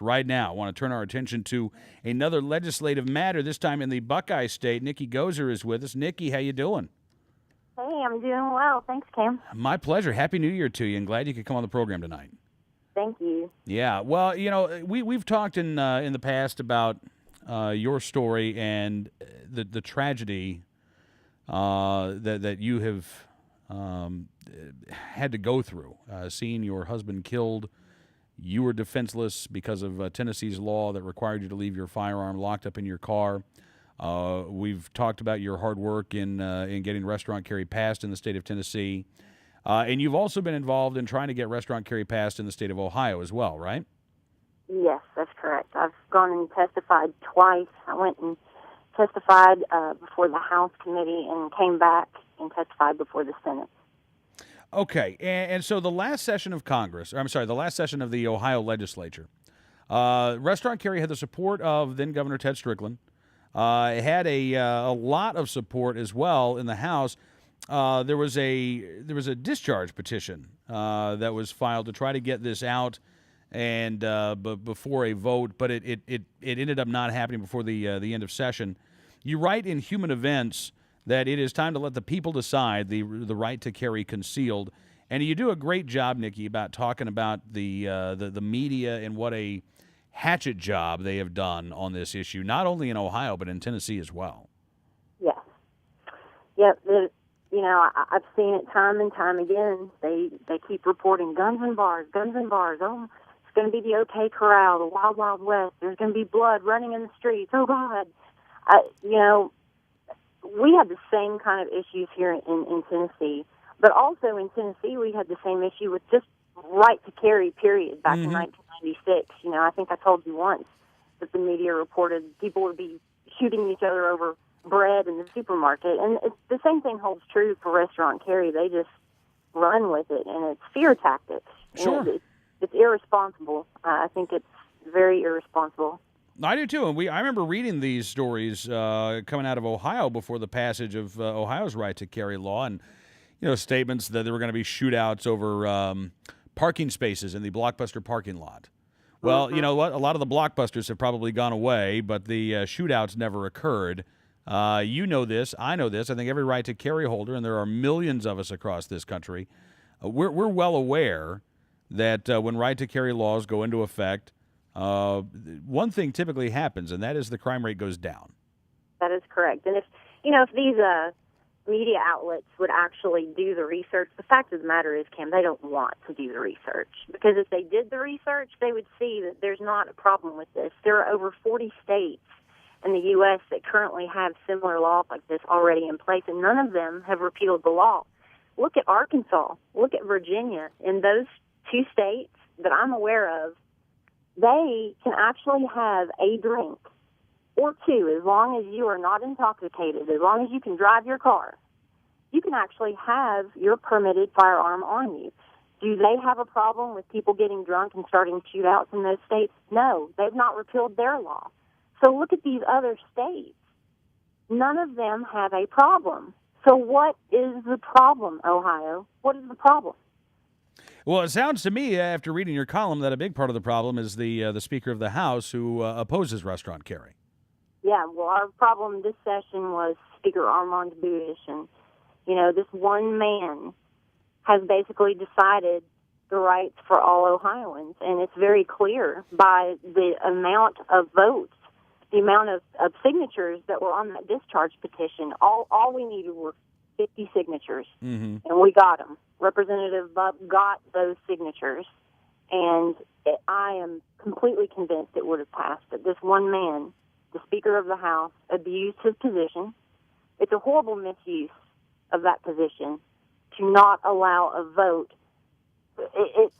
Right now, I want to turn our attention to another legislative matter, this time in the Buckeye State. Nikki Gozer is with us. Nikki, how you doing? Hey, I'm doing well. Thanks, Cam. My pleasure. Happy New Year to you, and glad you could come on the program tonight. Thank you. Yeah, well, we've talked in the past about your story and the tragedy that you have had to go through, seeing your husband killed. You were defenseless because of Tennessee's law that required you to leave your firearm locked up in your car. We've talked about your hard work in getting restaurant carry passed in the state of Tennessee. And you've also been involved in trying to get restaurant carry passed in the state of Ohio as well, right? Yes, that's correct. I've gone and testified twice. I went and testified before the House committee and came back and testified before the Senate. Okay, and so the last session of Congress, the last session of the Ohio legislature, restaurant carry had the support of then Governor Ted Strickland. It had a lot of support as well in the House. There was a discharge petition that was filed to try to get this out and before a vote, but it ended up not happening before the end of session. You write in Human Events that it is time to let the people decide the right to carry concealed, and you do a great job, Nikki, about talking about the media and what a hatchet job they have done on this issue, not only in Ohio but in Tennessee as well. Yes. Yep. I've seen it time and time again. They keep reporting guns and bars, guns and bars. Oh, it's going to be the OK Corral, the Wild Wild West. There's going to be blood running in the streets. Oh God. We had the same kind of issues here in Tennessee, but also in Tennessee we had the same issue with just right to carry, period, back in 1996. I think I told you once that the media reported people would be shooting each other over bread in the supermarket, and the same thing holds true for restaurant carry. They just run with it, and it's fear tactics. Sure. It's irresponsible. I think it's very irresponsible. I do too, and I remember reading these stories coming out of Ohio before the passage of Ohio's right to carry law, and statements that there were going to be shootouts over parking spaces in the Blockbuster parking lot. Well, you know what? A lot of the Blockbusters have probably gone away, but the shootouts never occurred. You know this, I know this. I think every right to carry holder, and there are millions of us across this country, we're well aware that when right to carry laws go into effect, one thing typically happens, and that is the crime rate goes down. That is correct. And if these media outlets would actually do the research, the fact of the matter is, Cam, they don't want to do the research. Because if they did the research, they would see that there's not a problem with this. There are over 40 states in the U.S. that currently have similar laws like this already in place, and none of them have repealed the law. Look at Arkansas. Look at Virginia. In those two states that I'm aware of, they can actually have a drink or two, as long as you are not intoxicated, as long as you can drive your car. You can actually have your permitted firearm on you. Do they have a problem with people getting drunk and starting shootouts in those states? No, they've not repealed their law. So look at these other states. None of them have a problem. So what is the problem, Ohio? What is the problem? Well, it sounds to me, after reading your column, that a big part of the problem is the Speaker of the House who opposes restaurant carry. Yeah, well, our problem this session was Speaker Armand Bush, and, this one man has basically decided the rights for all Ohioans, and it's very clear by the amount of votes, the amount of signatures that were on that discharge petition. All we needed were 50 signatures, and we got them. Representative Bubb got those signatures, and I am completely convinced it would have passed. But this one man, the Speaker of the House, abused his position. It's a horrible misuse of that position to not allow a vote. It's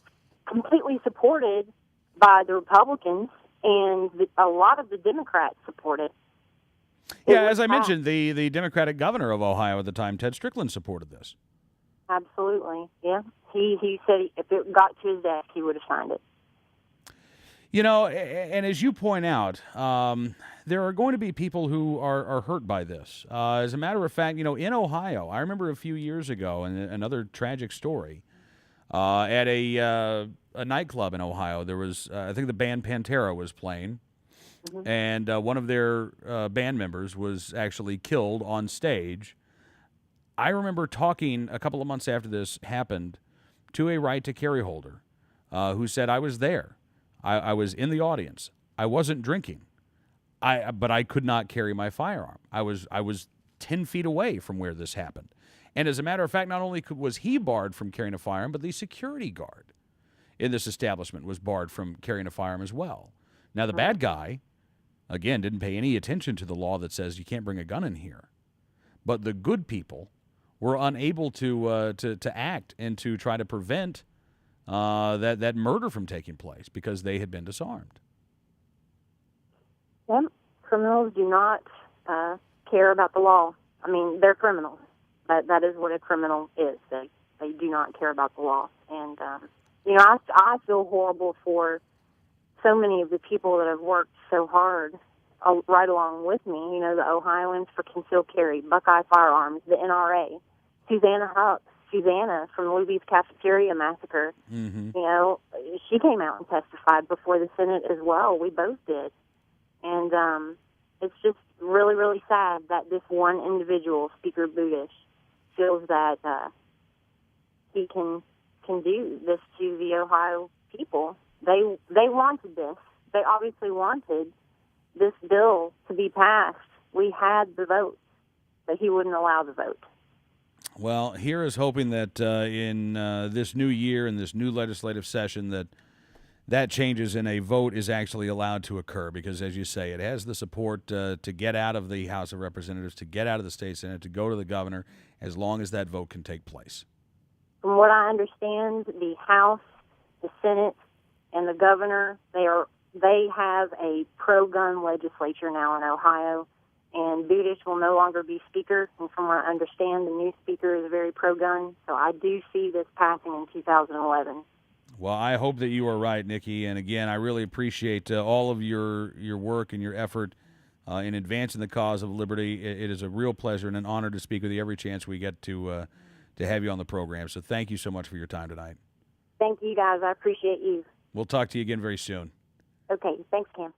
completely supported by the Republicans, and a lot of the Democrats support it. Yeah, as I mentioned, the Democratic governor of Ohio at the time, Ted Strickland, supported this. Absolutely, yeah. He said if it got to his desk, he would have signed it. And as you point out, there are going to be people who are hurt by this. As a matter of fact, in Ohio, I remember a few years ago, and another tragic story, At a nightclub in Ohio. There was, I think the band Pantera was playing, and one of their band members was actually killed on stage. I remember talking a couple of months after this happened to a right to carry holder who said, I was there. I was in the audience. I wasn't drinking. But I could not carry my firearm. I was 10 feet away from where this happened. And as a matter of fact, not only was he barred from carrying a firearm, but the security guard in this establishment was barred from carrying a firearm as well. Now, the bad guy, again, didn't pay any attention to the law that says you can't bring a gun in here. But the good people were unable to act and to try to prevent that murder from taking place because they had been disarmed. Yep. Criminals do not care about the law. I mean, they're criminals. That is what a criminal is. They do not care about the law. And, I feel horrible for so many of the people that have worked so hard right along with me. The Ohioans for Concealed Carry, Buckeye Firearms, the NRA, Susanna from Luby's Cafeteria Massacre. Mm-hmm. She came out and testified before the Senate as well. We both did. And it's just really, really sad that this one individual, Speaker Budish, feels that he can do this to the Ohio people. They wanted this. They obviously wanted this bill to be passed. We had the votes, but he wouldn't allow the vote. Well, here is hoping that in this new year, in this new legislative session, that changes and a vote is actually allowed to occur because, as you say, it has the support to get out of the House of Representatives, to get out of the state Senate, to go to the governor, as long as that vote can take place. From what I understand, the House, the Senate, and the governor, they have a pro-gun legislature now in Ohio, and Budish will no longer be Speaker. And from what I understand, the new Speaker is very pro-gun, so I do see this passing in 2011. Well, I hope that you are right, Nikki. And again, I really appreciate all of your work and your effort in advancing the cause of liberty. It is a real pleasure and an honor to speak with you every chance we get to have you on the program. So thank you so much for your time tonight. Thank you, guys. I appreciate you. We'll talk to you again very soon. Okay. Thanks, Cam.